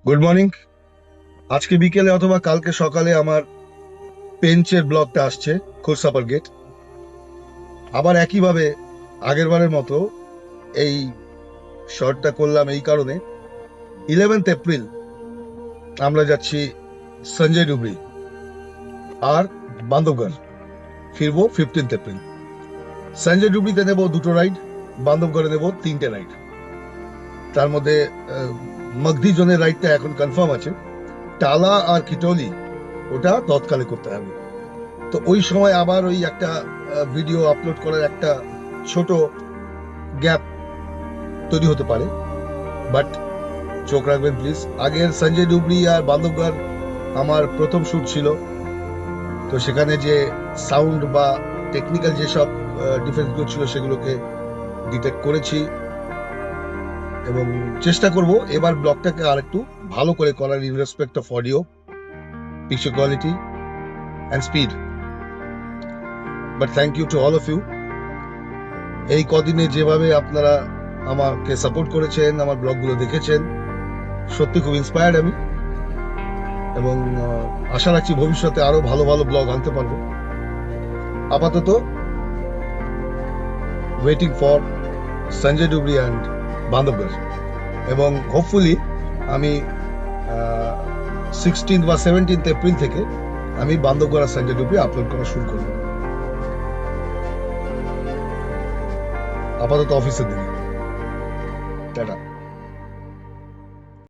Good morning. আজকে বিকেলে অথবা কালকে সকালে আমার পেঞ্চের ব্লগটা আসছে, খোরসাপার গেট। আবার একইভাবে আগের বারের মতো এই শর্টটা করলাম এই কারণে, 11 এপ্রিল আমরা যাচ্ছি সঞ্জয় ডুবরি আর বান্ধবগড়, ফিরবো 15 এপ্রিল। সঞ্জয় ডুবরিতে নেব দুটো রাইড, বান্ধবগড়ে নেব তিনটে রাইড। তার মধ্যে মগধি জোনের রাইডটা এখন কনফার্ম আছে, টালা আর কিটোলি ওটা তৎকালে করতে হবে। তো ওই সময় আবার ওই একটা ভিডিও আপলোড করার একটা ছোট গ্যাপ তৈরি হতে পারে, বাট চোখ রাখবেন প্লিজ। আগের সঞ্জয় ডুবরি আর বান্ধবগড় আমার প্রথম শুট ছিল, তো সেখানে যে সাউন্ড বা টেকনিক্যাল যেসব ডিফারেন্সগুলো ছিল সেগুলোকে ডিটেক্ট করেছি, এবং চেষ্টা করব এবার ব্লগটাকে আর একটু ভালো করে করার, in respect of audio, picture quality and speed. But thank you to all of you. এই কদিনে যেভাবে আপনারা আমাকে সাপোর্ট করেছেন, আমার ব্লগগুলো দেখেছেন, সত্যি খুব ইন্সপায়ার্ড আমি, এবং আশা রাখছি ভবিষ্যতে আরো ভালো ভালো ব্লগ আনতে পারবো। আপাতত waiting for Sanjay Dubri and Bandhavgarh, এবং হোপফুলি আমি 16 বা 17 এপ্রিল থেকে আমি বান্ধবগড় আর সঞ্জয় ডুবরি আপলোড করা শুরু করবো। আপাতত অফিসের দিকে টাটা।